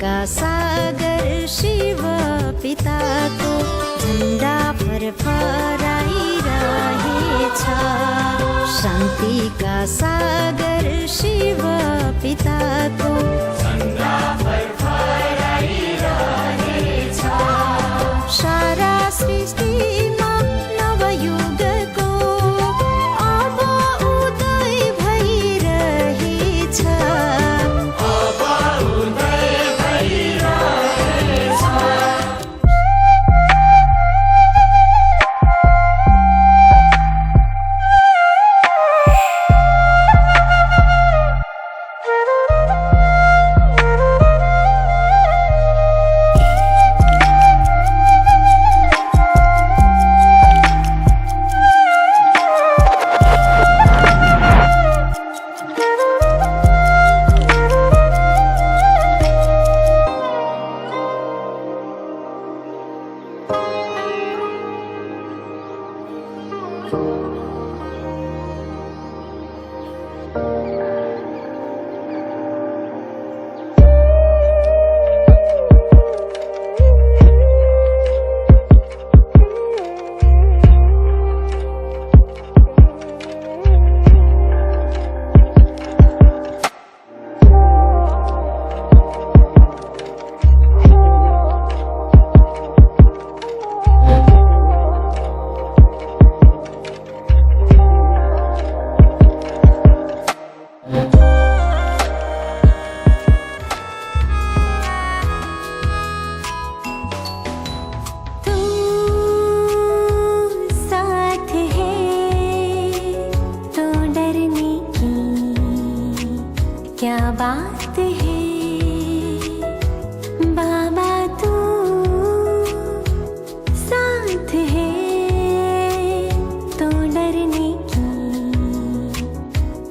का सागर शिव पिताको झन्डा फरफराइरहेछ। शान्तिका सागर शिव पिताको झन्डा फरफराइरहेछ। सारा सृष्टिमा नवयुगको अब उदय भइरहेछ। क्या बात है बाबा, तू साथ है तो डरने की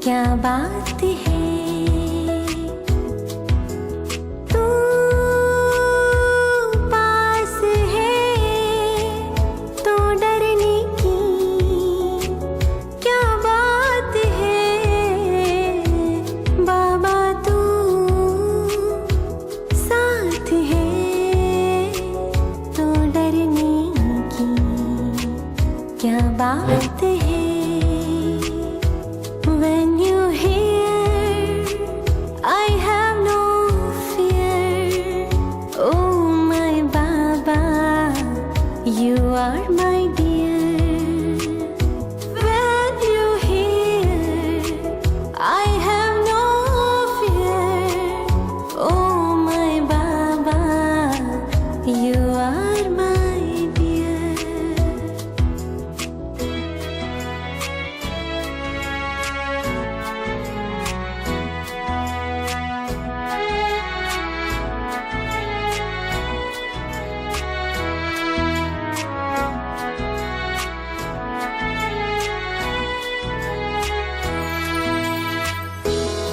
क्या बात है। तू पास है तो डरने की क्या बात है। बाबा तू साथ है तो डरने की क्या बात है। When you hear I have no fear, oh my Baba, you are my dear. When you hear I have no fear, oh my Baba, you are my dear.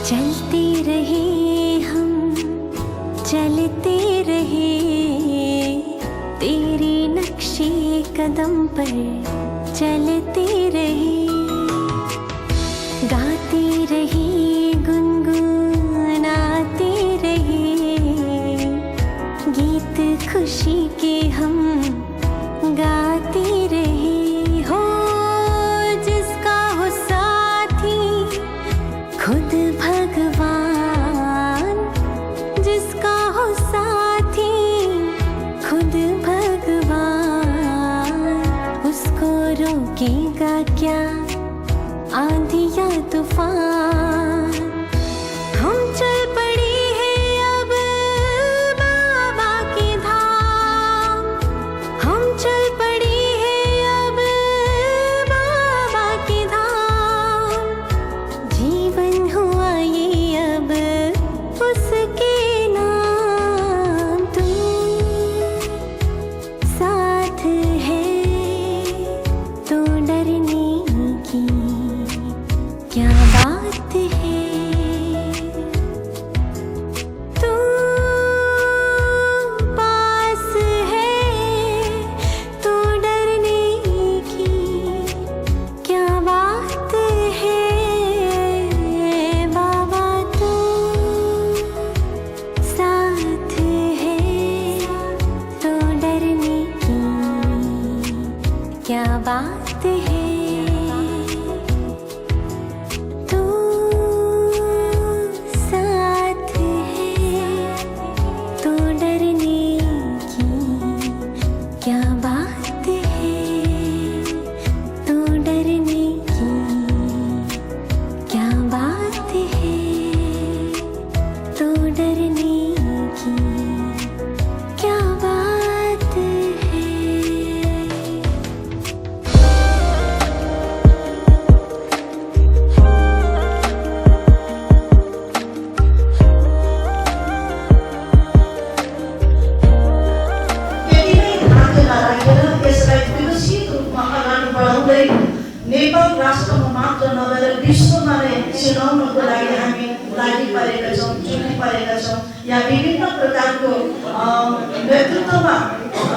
चलते रहे हम चलते रहे तेरे नक्शे कदम पर चलते रहे। गाते रहे गुनगुनाते रहे गीत खुशी के हम गाते रहे। हो जिसका हो साथी खुद भगवान, जिसका हो साथी खुद भगवान, उसको रोकेगा क्या आंधी या तूफान। हम चल पड़े हैं अब बाबा के धाम, हम चल पड़े हैं अब बाबा के धाम। जीवन हुआ ये अब उसके नाम। तू साथ है तो डरने की क्या बात है। तू पास है तो डरने की क्या बात है। बाबा तू साथ विश्वमा नै चिनाउनको लागि हामी लागि परेका छौँ, जुटी परेका छौँ। यहाँ विभिन्न प्रकारको नेतृत्वमा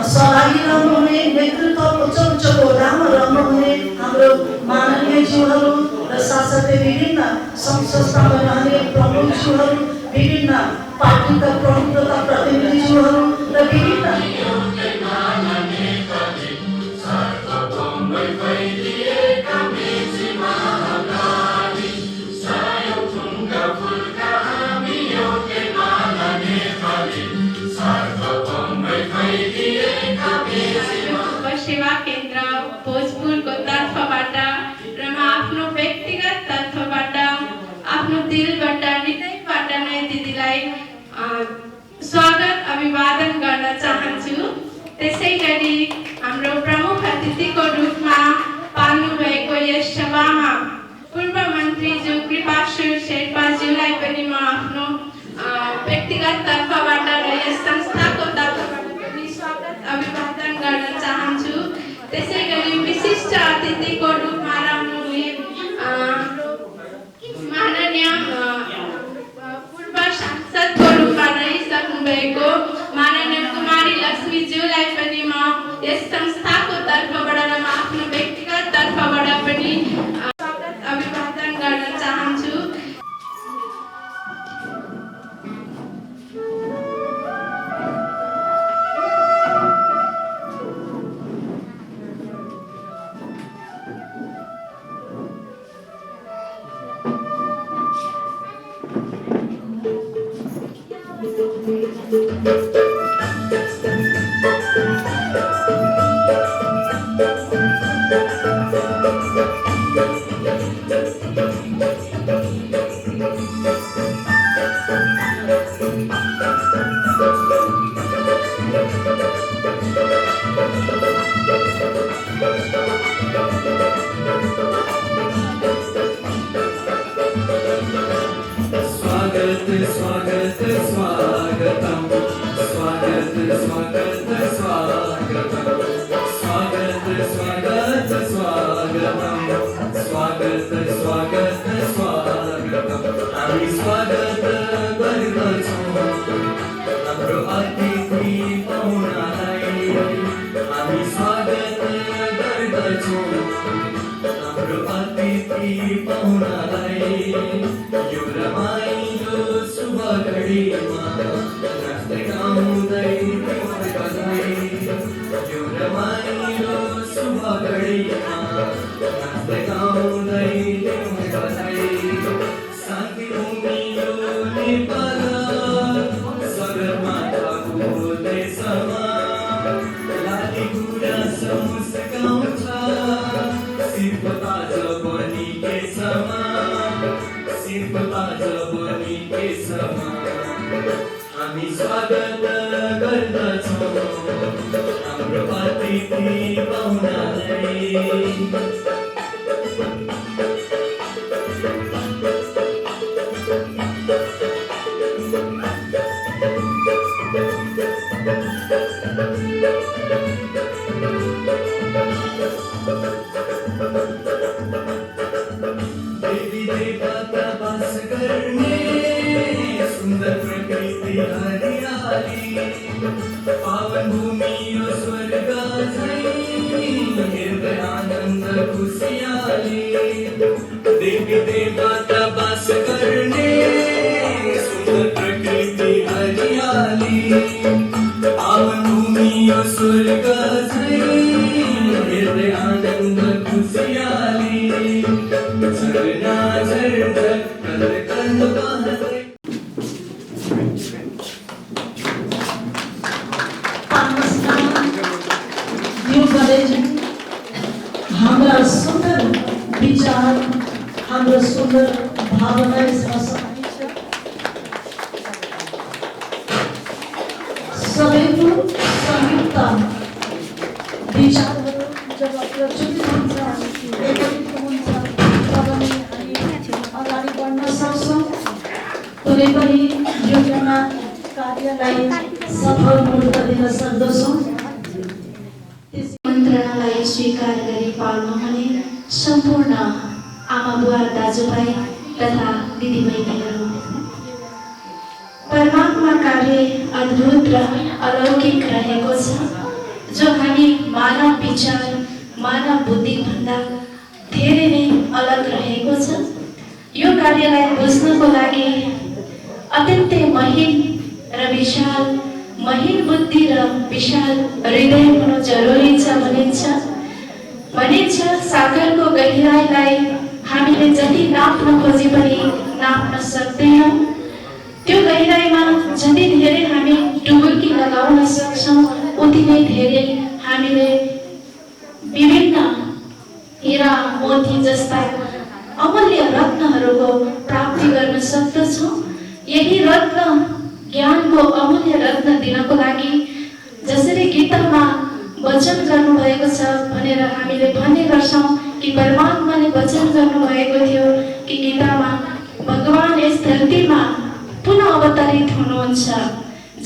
सहभागी रहनुहुने, नेतृत्वको उच्च ओहदामा रहनुहुने हाम्रो माननीय ज्यूहरू र साथसाथै विभिन्न सङ्घ संस्थामा रहने प्रमुख ज्यूहरू, विभिन्न पार्टीका प्रमुख तथा प्रतिनिधि ज्यूहरू र विभिन्न सेवा केन्द्र भोजपुरको तर्फबाट र म आफ्नो व्यक्तिगत तर्फबाट आफ्नो दिलबाट हृदयबाट नै दिदीलाई स्वागत अभिवादन गर्न चाहन्छु। त्यसैगरी हाम्रो प्रमुख अतिथिको रूपमा पाल्नुभएको यस सभामा पूर्व मन्त्री ज्यू कृपाशुर शेर्पाज्यूलाई पनि म आफ्नो व्यक्तिगत तर्फबाट र यस संस्थाको तर्फबाट पनि स्वागत अभिवादन गर्न चाहन्छु। त्यसैगरी विशिष्ट अतिथिको रूपमा रहनुहुने माननीय पूर्व सांसदको रूपमा रहिसक्नुभएको माननीय कुमारी लक्ष्मीज्यूलाई पनि म यस संस्थाको तर्फबाट र म आफ्नो व्यक्तिगत तर्फबाट पनि स्वागत अभिवादन गर्न चाहन्छु। हाम्रा सुन्दर विचार, हाम्रा सुन्दर भावना सबैको संयुक्त विचारहरू जब प्रचुरित हुन्छ, एकत्रित हुन्छ, तब नै हामी अगाडि बढ्न सक्छौँ। कुनै पनि योजना कार्यलाई सफल मूर्त दिन सक्दछौँ। मन्त्रणालाई स्वीकार गरी पाल्नुहुने सम्पूर्ण आमा बुवा दाजुभाइ तथा दिदीबहिनीहरू, परमात्मा कार्य अद्भुत र अलौकिक रहेको छ जो हामी मानव विचार मानव बुद्धिभन्दा धेरै नै अलग रहेको छ। यो कार्यलाई बुझ्नको लागि अत्यन्तै महीन र विशाल महीन बुद्धि र विशाल हृदय हुनु जरुरी छ भनिन्छ। सागरको गहिराईलाई हामीले जति नाप्न खोजे पनि नाप्न सक्दैनौँ। त्यो गहिराईमा जति धेरै हामी डुबुल्की लगाउन सक्छौँ उति नै धेरै हामीले विभिन्न हीरा मोती जस्ता अमूल्य रत्नहरूको प्राप्ति गर्न सक्दछौँ। यही रत्न ज्ञानको अमूल्य रत्न दिनको लागि जसरी गीतामा वचन गर्नुभएको छ भनेर हामीले भन्ने गर्छौँ कि परमात्माले वचन गर्नुभएको थियो कि गीतामा भगवान यस धरतीमा पुनः अवतरित हुनुहुन्छ।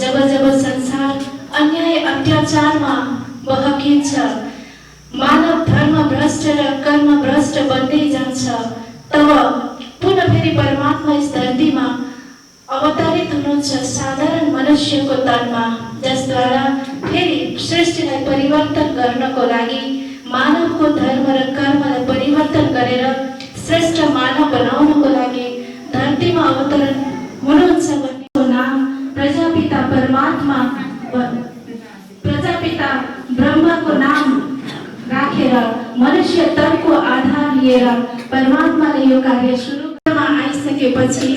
जब जब संसार अन्याय अत्याचारमा बहकिन्छ, मानव धर्म भ्रष्ट र कर्म भ्रष्ट बन्दै जान्छ, तब पुनः फेरि परमात्मा यस धरतीमा अवतरित हुनुहुन्छ साधारण मनुष्यको तनमा, जसद्वारा फेरि सृष्टिलाई परिवर्तन गर्नको लागि मानवको धर्म र कर्मलाई परिवर्तन गरेर श्रेष्ठ मानव बनाउनको लागि धरतीमा अवतरण हुनुहुन्छ भन्ने नाम प्रजापिता परमात्मा प्रजापिता ब्रह्माको नाम राखेर मनुष्य तनको आधार लिएर परमात्माले यो कार्य सुरुमा आइसकेपछि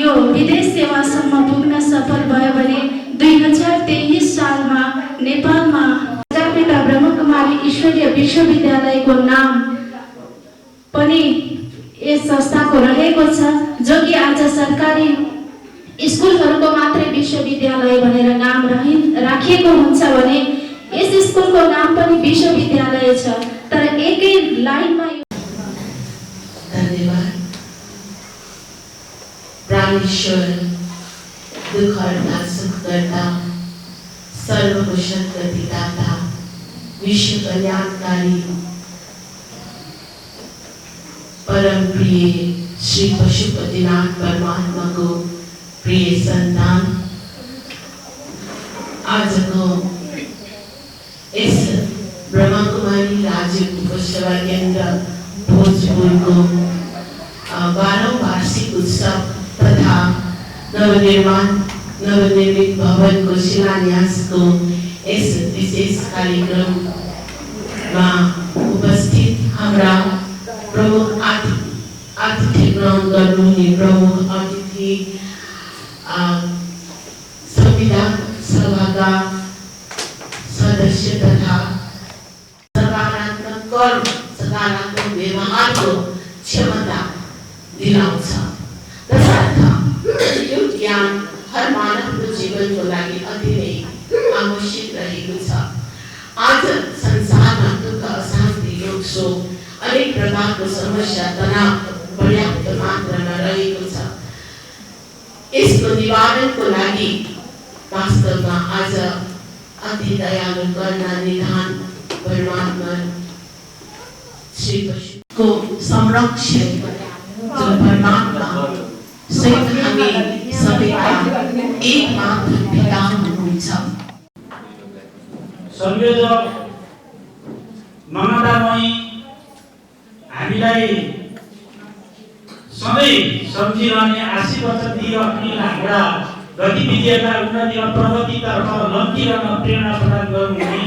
यो विदेश सेवासम्म पुग्न सफल भयो भने 2023 सालमा नेपालमा प्रजापिता ब्रह्मकुमारी ईश्वरीय विश्वविद्यालयको नाम पनि यस संस्थाको रहेको छ, जो कि आज सरकारी स्कुलहरूको मात्रै विश्वविद्यालय भनेर नाम राखिएको हुन्छ भने यस स्कुलको नाम पनि विश्वविद्यालय छ। तर एकै लाइनमा धन्यवाद। प्राणेश्वर दुखहर्ता सुखकर्ता सर्वकुशल गतिदाता विश्व कल्याणकारी परम प्रिय श्री पशुपतिनाथ परमात्मा को प्रिय संतान, आज को इस ब्रह्मा कुमारी राज्य उपसेवा केंद्र भोजपुर को 12वां वार्षिक उत्सव तथा नवनिर्मित भवन को शिलान्यास को इस विशेष कार्यक्रम में उपस्थित हमारा प्रमुख अतिथि ग्रहण गर्नुहुने प्रमुख अतिथि संविधान सभाका सदस्य तथा सकारात्मक कर्म सकारात्मक व्यवहार को क्षमता दिलाउँछ, तसर्थ यो ज्ञान हर मानवको जीवनको लागि अति नै आवश्यक रहेको छ। आज संसारमा दुःख अशान्ति रोग शोक अनेक प्रकारको समस्या तनाव पर्याप्त मात्रामा रहेको छ। यसको निवारणको लागि वास्तवमा आज अति दयालु करुणा निधान परमात्मा श्री को संरक्षण जो परमात्मा स्वयं हामी सबैका एकमात्र पिता हुनुहुन्छ। संयोजक ममतामयी हामीलाई सधैँ सम्झिरहने आशीर्वाद दिइरहने हाम्रा गतिविधिहरूलाई उन्नति प्रगतितर्फ लम्किरहन प्रेरणा प्रदान गर्नुहुने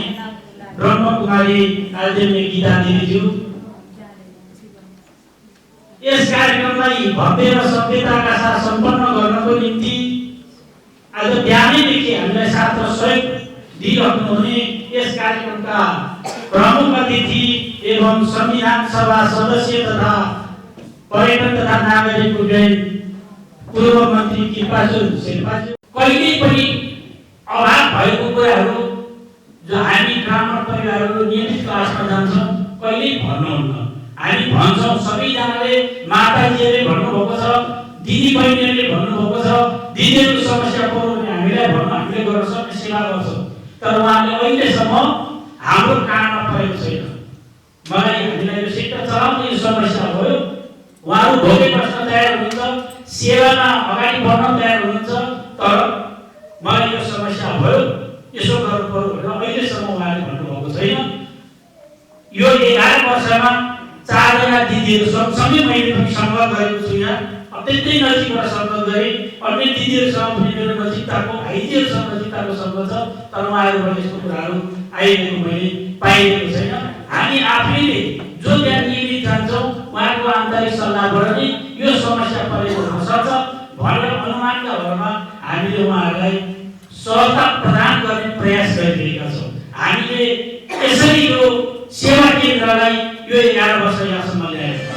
ब्रह्मकुमारी आदरणीय गीता दिदीज्यू, यस कार्यक्रमलाई भव्य र सभ्यताका साथ सम्पन्न गर्नको निम्ति आज बिहानैदेखि हामीलाई साथ र सहयोग दिइरहनुहुने यस कार्यक्रमका प्रमुख अतिथि एवं संविधान सभा सदस्य तथा पर्यटन तथा नागरिक उड्डयन पूर्व मन्त्री कृपाचुर शेर्पाज्यू, कहिल्यै पनि अभाव भएको कुराहरू जो हामी ब्राह्मण परिवारहरू नियमित क्लासमा जान्छौँ कहिल्यै भन्नुहुन्न। हामी भन्छौँ, सबैजनाले माताजीहरूले भन्नुभएको छ, दिदी बहिनीहरूले भन्नुभएको छ, दिदीहरूको समस्या पऱ्यो भने हामीलाई भन्नु, हामीले गर्न सक्ने सेवा गर्छौँ। तर उहाँले अहिलेसम्म हाम्रो कानमा परेको छैन। मलाई हामीलाई यो सेक्टर चलाउने यो समस्या भयो, उहाँहरू भोकै बस्न तयार हुनुहुन्छ, सेवामा अगाडि बढ्न तयार हुनुहुन्छ। तर मलाई यो समस्या भयो, यसो गर्नु पर्यो भनेर अहिलेसम्म उहाँले भन्नुभएको छैन। यो 11 वर्षमा 4 जना दिदीहरू सँगसँगै मैले पनि संवाद गरेको छु। यहाँ अत्यन्तै नजिकबाट संवाद गरेँ। अन्य दिदीहरूसँग पनि मेरो नजिकताको, भाइजीहरूसँग नजिकताको सम्बन्ध छ, तर उहाँहरूबाट यस्तो कुराहरू आइरहेको मैले पाइरहेको छैन। हामी आफैले जो त्यहाँ नियमित जान्छौँ उहाँको आन्तरिक सल्लाहबाट नै यो समस्या परेको हुन सक्छ भनेर अनुमानका भरमा हामीले उहाँहरूलाई सहजता प्रदान गर्ने प्रयास गरिरहेका छौँ। हामीले यसरी यो सेवा केन्द्रलाई यो 11 वर्ष यहाँसम्म ल्याएको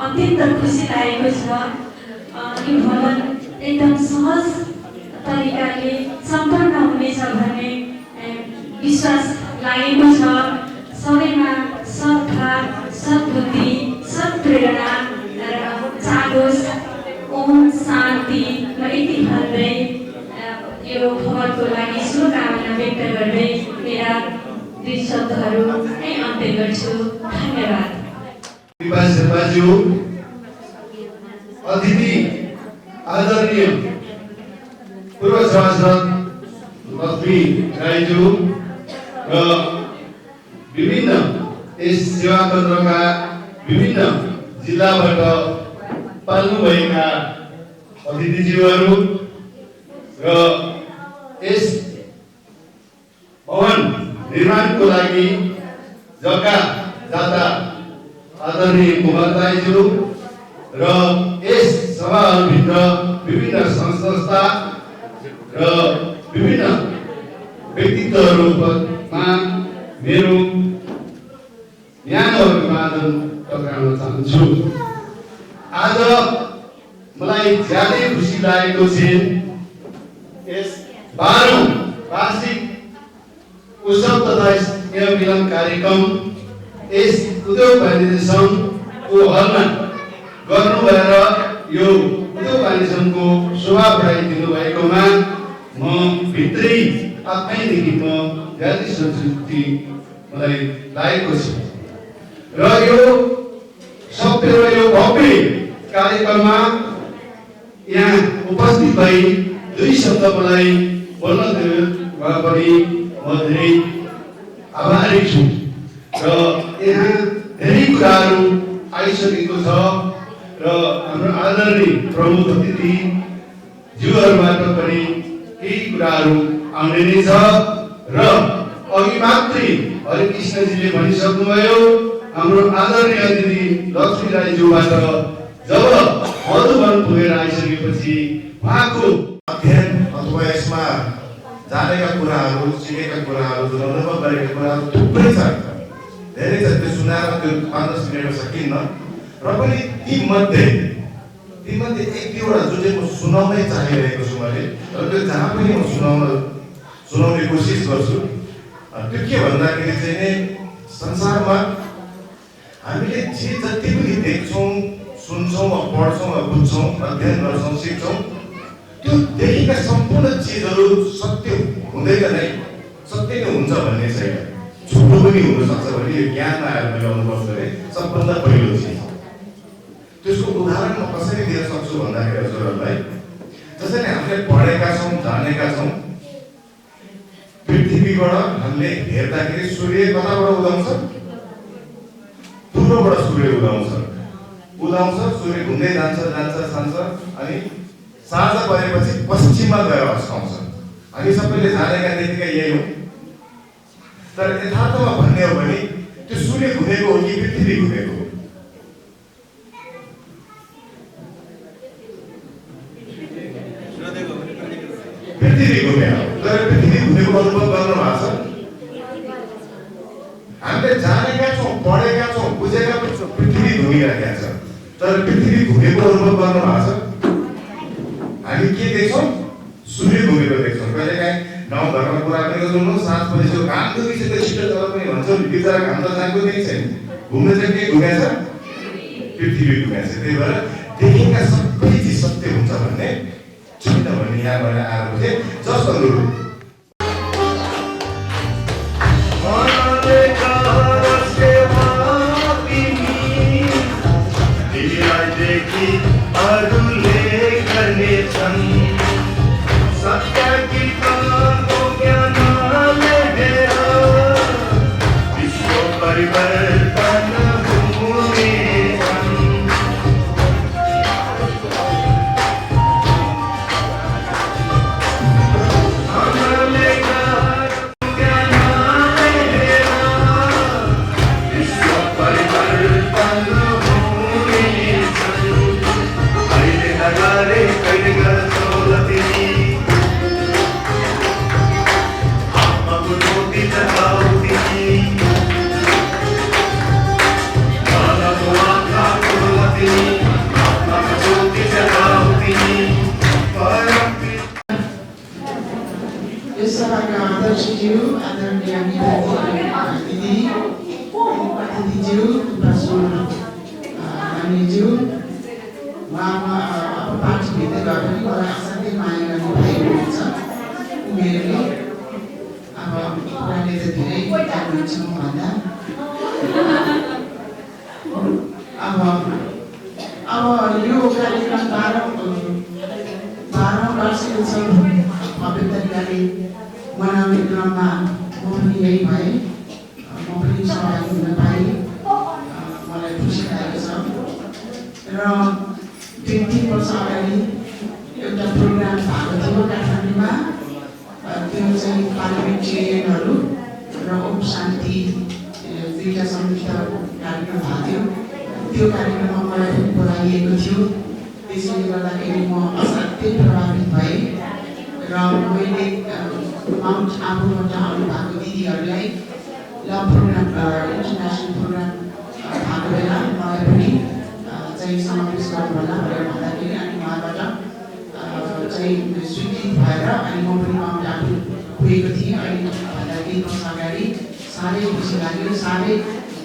अत्यन्त खुसी लागेको छ। यो भवन एकदम सहज तरिकाले सम्पन्न हुनेछ भन्ने विश्वास लागेको छ। सबैमा सद्भाव, सद्बुद्धि, सत्प्रेरणा जागोस्। ओम शान्ति। म यति भन्दै यो भवनको लागि शुभकामना व्यक्त गर्दै मेरा 2 शब्दहरू अन्त्य गर्छु। धन्यवाद। शेर्पाज्यू, अतिथि आदरणीय पूर्व सभासद लक्ष्मी राईज्यू र विभिन्न यस सेवा केन्द्रका विभिन्न जिल्लाबाट पाल्नुभएका अतिथिज्यूहरू र यस भवन निर्माणको लागि जग्गा दाता आदरणीय कुमार राईज्यू र यस सभाभित्र विभिन्न संस्था र विभिन्न व्यक्तित्वहरूमा मेरो न्यानो अभिवादन टक्राउन चाहन्छु। आज मलाई ज्यादै खुसी लागेको छ यस 12औं वार्षिक उत्सव तथा स्नेह मिलन कार्यक्रम यस उद्योग वाणिज्य सङ्घको हलमा गर्नु भएर यो उद्योग वाणिज्य सङ्घको शोभा बढाइदिनु भएकोमा म भित्रै आत्मैदेखि म ज्यादै सन्तुष्टि मलाई लागेको छ र यो सबै र यो भव्य कार्यक्रममा यहाँ उपस्थित भई दुई शब्द मलाई बोल्न भए पनि म धेरै आभारी छु र यहाँ धेरै कुराहरू आइसकेको छ र हाम्रो आदरणीय प्रमुख अतिथि ज्यूहरूबाट पनि केही कुराहरू आउने नै छ र अघि मात्रै हरिकृष्णजीले भनिसक्नुभयो हाम्रो आदरणीय अतिथि लक्ष्मी राईज्यूबाट जब मधुवन पुगेर आइसकेपछि उहाँको अध्ययन अथवा यसमा जानेका कुराहरू सिकेका कुराहरू जुन अनुभव गरेका कुराहरू थुप्रै छ धेरै छ त्यो सुनाएर त्यो 5-10 मिनेटमा सकिन्न र पनि तीमध्ये एक दुईवटा जुन चाहिँ म सुनाउनै चाहिरहेको छु मैले र त्यो जहाँ पनि म सुनाउने कोसिस गर्छु त्यो के भन्दाखेरि चाहिँ नि संसारमा हामीले जे जति पनि देख्छौँ सुन्छौँ पढ्छौँ बुझ्छौँ अध्ययन गर्छौँ सिक्छौँ त्यो देखेका सम्पूर्ण चिजहरू सत्य हुँदैन नै सत्य नै हुन्छ भन्ने छैन झुटो पनि हुनसक्छ भन्ने यो ज्ञानमा आएर मैले अनुभव गरेँ सबभन्दा पहिलो चिज त्यसको उदाहरण म कसरी दिन सक्छु भन्दाखेरि हजुरहरूलाई जसरी हामीले पढेका छौँ जानेका छौँ पृथ्वीबाट हामीले हेर्दाखेरि सूर्य कताबाट उदाउँछ पूर्वबाट सूर्य उदाउँछ सूर्य घुम्दै जान्छ अनि साँझ परेपछि पश्चिममा गएर अस्ताउँछ हामी सबैले जानेका देखेका यही हो तर यथार्थमा भन्ने हो भने त्यो सूर्य घुमेको हो कि पृथ्वी घुमेको हो पृथ्वी घुमेको तर पृथ्वी घुमेको अनुभव गर्नु भएको छ हामीले जानेका छौँ पढेका छौँ बुझेका पनि छौँ पृथ्वी घुमिरहेका छ तर पृथ्वी घुमेको अनुभव गर्नु भएको छ हामी के देख्छौँ सूर्य घुमेको देख्छौँ कहिलेकाहीँ गाउँघरमा कुरा गरेको सुन्नु साँझ परेको घाम दुखिसक्यो त छिटो तर पनि भन्छौँ बिचरा घाम त जाएको नै छैन घुम्न चाहिँ के घुमेछ पृथ्वी घुमेछ त्यही भएर देखेका सबै चिज सत्य हुन्छ भन्ने छैन भन्ने यहाँबाट आएको थिएँ जस्तो अनुरूप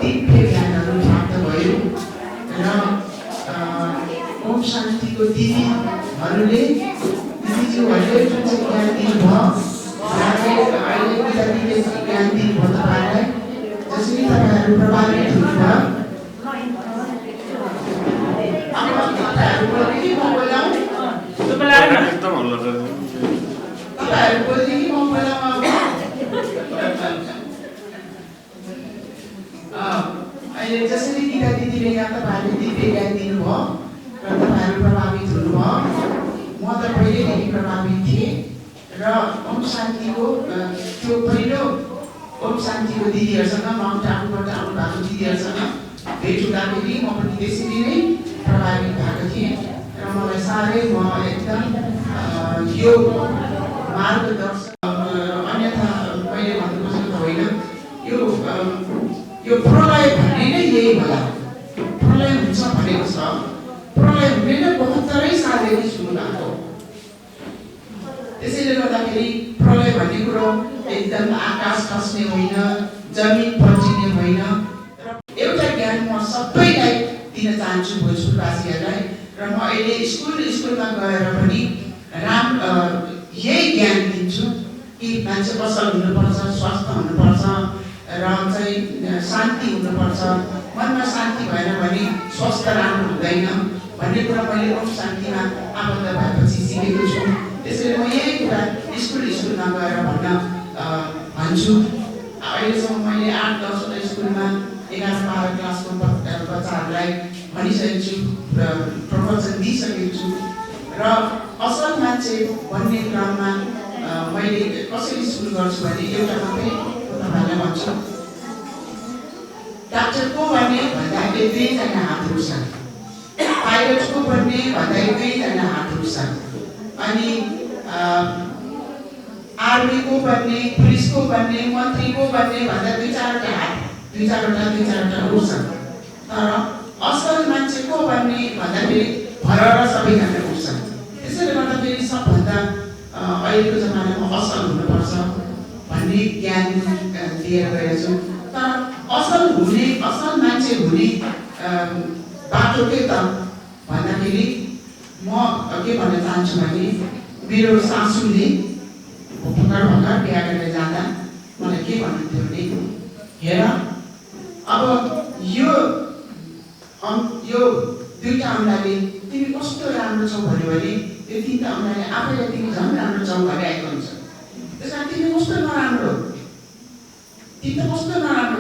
दिव्य ज्ञानहरू प्राप्त भयो र ओम शान्तिको दिदीज्यूहरूले जुन चाहिँ ज्ञान दिनुभयो अहिले दिदीले ज्ञान दिनुभयो तपाईँहरूलाई जसरी तपाईँहरू प्रभावित हुनुभयो एकदम हल्ला अहिले जसरी गीता दिदीले यहाँ तपाईँहरूले दिव्य ज्ञान दिनुभयो र तपाईँहरू प्रभावित हुनुभयो म त पहिल्यैदेखि प्रभावित थिएँ र ओम शान्तिको त्यो पहिलो ओम शान्तिको दिदीहरूसँग माउन्ट आबुबाट आउनुभएको दिदीहरूसँग भेट हुँदाखेरि म पनि त्यसरी नै प्रभावित भएको थिएँ र मलाई साह्रै म एकदम यो मार्गदर्शन अन्यथा मैले भन्नु खोजेको होइन यो प्रलय भन्ने नै यही होला प्रलय हुन्छ भनेको छ प्रलय हुने नै 72 सालदेखि सुरु भएको त्यसैले गर्दाखेरि प्रलय भन्ने कुरो एकदम आकाश खस्ने होइन जमिन पल्टिने होइन र एउटा ज्ञान म सबैलाई दिन चाहन्छु भोजपुरवासीहरूलाई र म अहिले स्कुलमा गएर पनि यही ज्ञान दिन्छु कि मान्छे असल हुनुपर्छ स्वस्थ हुनुपर्छ र चाहिँ शान्ति हुनुपर्छ मनमा शान्ति भएन भने स्वस्थ राम्रो हुँदैन भन्ने कुरा मैले ओम शान्तिमा आबद्ध भएपछि सिकेको छु त्यसैले म यही कुरा स्कुलमा गएर भन्छु अहिलेसम्म मैले 8-10 स्कुलमा 11-12 क्लासको बच्चाहरूलाई भनिसकेको छु र प्रवचन दिइसकेको छु र असल मान्छे भन्ने क्रममा मैले कसरी सुरु गर्छु भने एउटा मात्रै तपाईँलाई भन्छु डाक्टर को भन्ने भन्दाखेरि 2 जना हात उठ्छन् पाइलट को भन्ने भन्दाखेरि 2 जना हात उठ्छन् अनि आर्मी को भन्ने पुलिस को भन्ने मन्त्री को भन्ने भन्दा 2-4वटा हात 2-4वटा उठ्छन् तर असल मान्छे को भन्ने भन्दाखेरि भरर सबैजना उठ्छन् त्यसैले गर्दाखेरि सबभन्दा अहिलेको जमानामा असल हुनुपर्छ भन्ने ज्ञान दिएर गएको छु तर असल मान्छे हुने बाटो के त भन्दाखेरि म के भन्न चाहन्छु भने मेरो सासूले भर्खर बिहा गरेर जाँदा मलाई के भन्नुहुन्थ्यो भने हेर अब यो 2टा औँलाले तिमी कस्तो राम्रो छौ भन्यो भने यो 3टा औँलाले आफैलाई तिमी झन् राम्रो छौ भने आएको हुन्छ त्यसमा तिमी कस्तो नराम्रो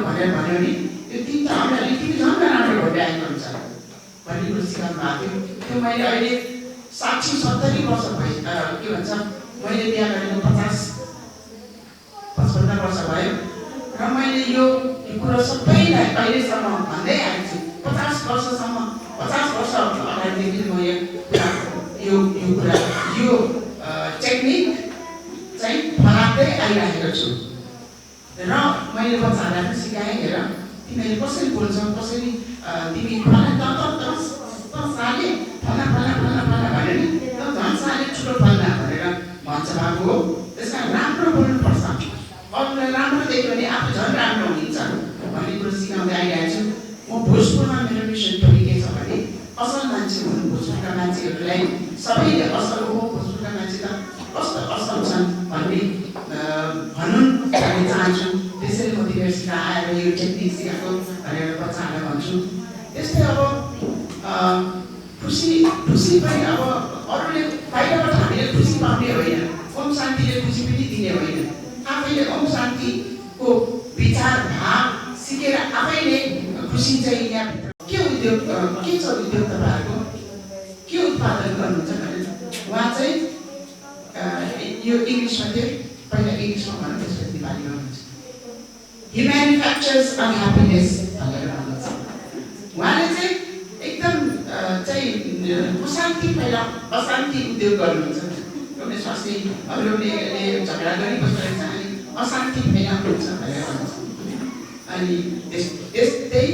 भनेर भन्यो भने यो 3टा औँलाले तिमी झन् नराम्रो भन्ने आएको हुन्छ भन्ने कुरो सिकाउनु भएको थियो त्यो मैले अहिले 60-70 वर्ष भयो के भन्छ मैले बिहा गरेको 55 वर्ष भयो र मैले यो कुरो सबैलाई अहिलेसम्म भन्दै आएको छु 50 वर्ष अगाडिदेखि म यो टेक्निक चाहिँ फलाउँदै आइरहेको छु र मैले बच्चाहरूलाई पनि सिकाएँ हेर तिमीले कसरी बोल्छौ कसरी तिमी साले फला भनेर नि झन् साले ठुलो फल्ला भनेर भन्छ बाबु हो त्यसमा राम्रो बोल्नुपर्छ अरूलाई राम्रो देख्यो भने आफू झन् राम्रो हुन्छ भन्ने कुरो सिकाउँदै आइरहेको छु म भोजपुरमा मेरो मिसन पनि के छ भने असल मान्छे हुनु भोजपुरका मान्छेहरूलाई सबैले असल हो भोजपुरका मान्छे त कस्तो असल छन् भन्ने भन्न चाहन्छु त्यसैले म तिमीहरूसित आएर यो टेक्निक सिकाएको भनेर बच्चाहरूलाई भन्छु त्यस्तै अब खुसी पनि अब अरूले बाहिरबाट हामीले खुसी पाउने होइन ओम शान्तिले खुसी पनि दिने होइन आफैले ओम शान्तिको विचार भाव सिकेर आफैले खुसी चाहिँ यहाँभित्र के छ उद्योग तपाईँहरूको के उत्पादन गर्नुहुन्छ भने उहाँ चाहिँ यो इङ्ग्लिसमा थियो पहिला इङ्ग्लिसमा भन्नु त्यसपछि नेपालीमा हुन्छ हि म्यानुफ्याक्चर्स अनह्याप्पिनेस भनेर भन्नुहुन्छ उहाँले चाहिँ एकदम चाहिँ अशान्ति अशान्ति उद्योग गर्नुहुन्छ एउटा स्वास्थ्य अरूले झगडा गरिबस्दो रहेछ अनि अशान्ति फैलाउनुहुन्छ भनेर भन्नुहुन्छ अनि त्यस्तै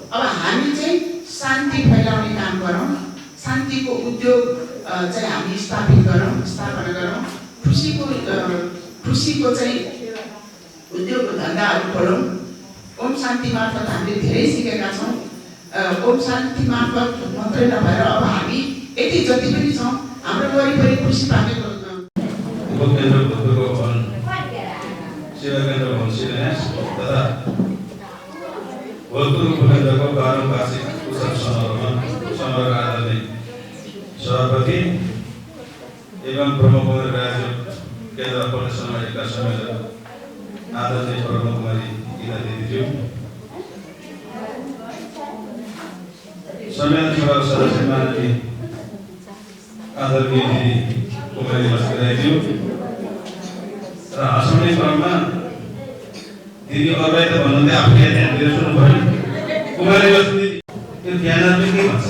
अब हामी चाहिँ शान्ति फैलाउने काम गरौँ शान्तिको उद्योग चाहिँ हामी स्थापना गरौँ खुसीको चाहिँ उद्योग धन्दाहरू खोलौँ ओम शान्ति मार्फत हामीले धेरै सिकेका छौँ। ओम शान्ति मार्फत मात्रै नभएर अब हामी यति जति पनि छौँ हाम्रो वरिपरि खुसी पाकेको उपकेन्द्र भूतपूर्व भवन सेवा केन्द्र भवन शिलान्यास तथा भूतपूर्व उपकेन्द्रको 12औं वार्षिक उत्सव समारोहका आदरणीय सभापति एवं प्रमुख राज्य केन्द्र प्रदेश समितिका संयोजक आदरणीय प्रमुख कुमारी गीता दिदीज्यू, संविधान सभाको सदस्य माननीय आदरणीय दिदी कुमारी लक्ष्मीज्यू र हँसाउने क्रममा दिदी अरूलाई त भन्नुहुँदै आफूले ध्यान दिएर सुन्नु भयो। कुमारी लक्ष्मी यो ब्यानर चाहिँ के भन्छ?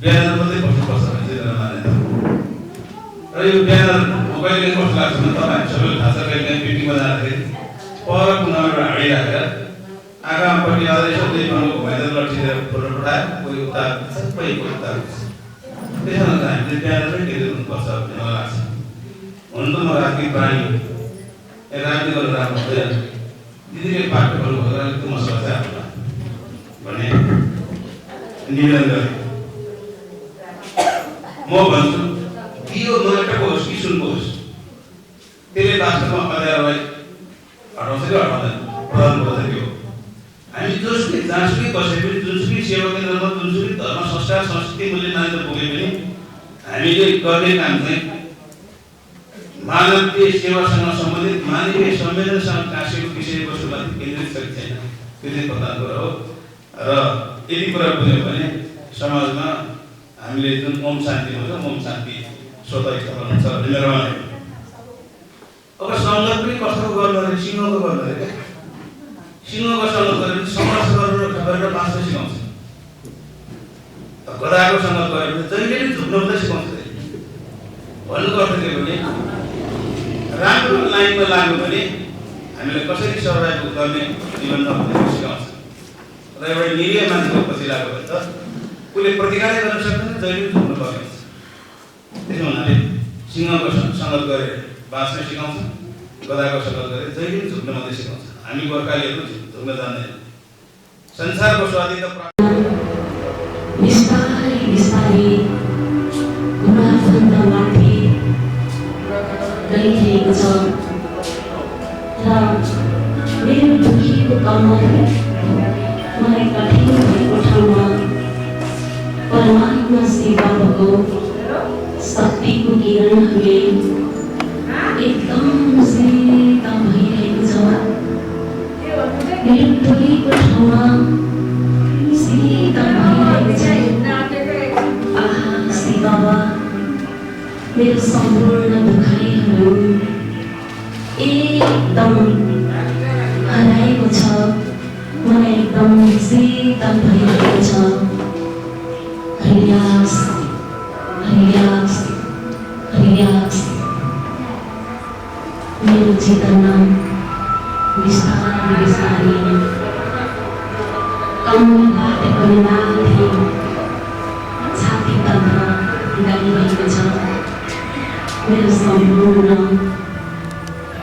ब्यानर मात्रै बस्नुपर्छ भन्ने चाहिँ मान्यता र यो ब्यानर कहिले कस्तो लाग्छ भने तपाईँ सबैले थाहा छ, कहिले मिटिङमा जाँदाखेरि पर कुनाबाट हाडी राखेर आगामपट्टि अझै सबै बनाउनु भएन लट्ठीले फोटो पठायो, कोही उता सबै कोही उता त्यसो भने हामीले ब्यानर पनि हेर्दै हुनुपर्छ भन्ने मलाई लाग्छ। हुन त म राजनीतिक प्राणी राजनीति गर्नु राम्रो हुँदैन, दिदीले पाठ गर्नुभयो अलिक मसला चाहिँ आफूलाई भने निवेदन गरेँ। म भन्छु यो नलेटको होस् कि सुनको होस् त्यसले वास्तवमा अँध्यारोलाई हटाउँछ कि हटाउँदैन प्रधान गर्छ त्यो हामी जोसुकै जहाँसुकै बसे पनि जुनसुकै सेवा केन्द्रमा जुनसुकै धर्म संस्कार संस्कृति मूल्य मान्यता पुगे पनि हामीले गर्ने काम चाहिँ मानवीय सेवासँग सम्बन्धित मानवीय संवेदनसँग टाँसिएको विषयवस्तुमाथि केन्द्रित गरेको छैन। त्यो चाहिँ प्रधान कुरा हो। र यदि कुरा बुझ्यो भने समाजमा हामीले जुन ओम शान्ति भन्छ ओम शान्ति स्वतः स्थापना हुन्छ भन्ने मेरो भनाइ। अब सङ्गत पनि कस्तो गर्नु अरे? सिंहको गर्नु अरे क्या? सिंहको सङ्गत गरेर सङ्घर्ष गरेर बाँच्न सिकाउँछ। गधाको सङ्गत गऱ्यो भने जहिले पनि झुक्न मात्रै सिकाउँछ। भन्नुको अर्थ के भने राम्रो लाइनमा लाग्यो भने हामीले कसरी सर्भाइभ गर्ने जीवनमा भन्ने सिकाउँछ। र एउटा निरीह मान्छेको पछि लाग्यो भने त उसले प्रतिकारले गर्न सक्दैन, जहिले पनि झुक्नु पर्ने हुन्छ। त्यसो हुनाले सिंहको सङ्गत गरेर बाँच्न सिकाउँछ, गधाको सङ्गत गरेर जहिले पनि झुक्न मात्रै सिकाउँछ। हामी गोर्खालीहरू झुक्न जान्दैन। संसारको स्वाधीनता प्राप्त बिस्तारै बिस्तारै गुनाफन्दा माथि गइरहेको छ र मेरो दुखीको कमल मलाई कठिन भएको ठाउँमा परमात्मा शिवको शक्तिको किरणहरूले एकदम शीतल भइरहेको छ। मेरो दुखीको ठाउँमा शीतल भइरहेको छ। आहा श्री बाबा, मेरो सम्पूर्ण दुखाइहरू एकदम हराएको छ। मलाई एकदम शीतल भइरहेको छ। हरियास हरियास हरियास मेरो चेतना बिस्तारै बिस्तारै कमलबाट परिमाथि छातीतर्फ गइरहेको छ। मेरो सम्पूर्ण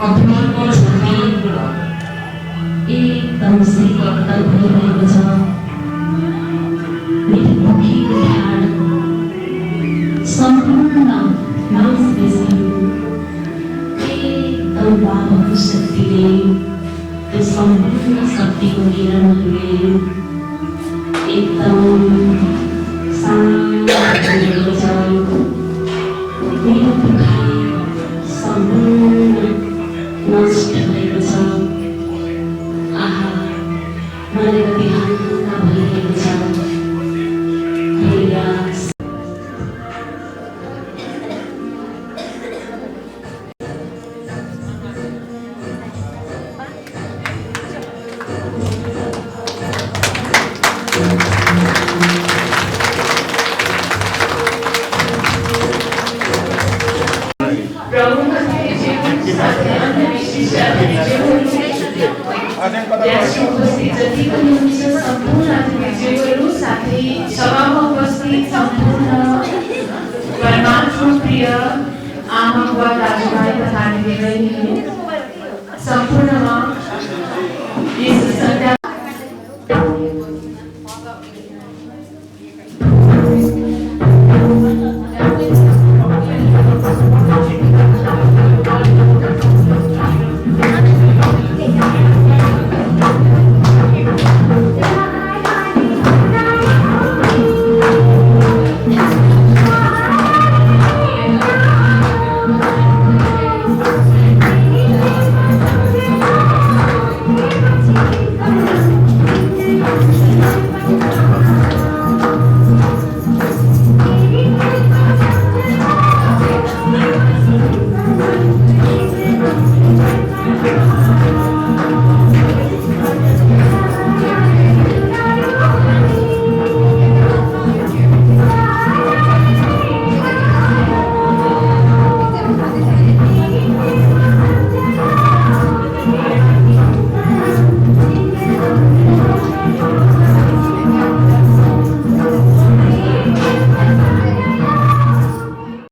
अभिमानको छाती एकदम शीतल भइरहेको छ। मेरो दुखीको ढाड सम्पूर्ण मांसपेशीहरू एकदम बाबाको शक्तिले, त्यो सम्पूर्ण शक्तिको किरणहरूले एकदम शान्त भएको छ। मेरो दुखाइ सम्पूर्ण नष्ट भएको छ। आहा, मलाई कति हल्का भइरहेको छ। हरियास उपस्थित जति पनि हुनुहुन्छ सम्पूर्ण अतिथिज्यूहरू साथै सभामा उपस्थित सम्पूर्ण परमात्मा प्रिय आमा बुवा दाजुभाइ तथा दिदीबहिनीहरू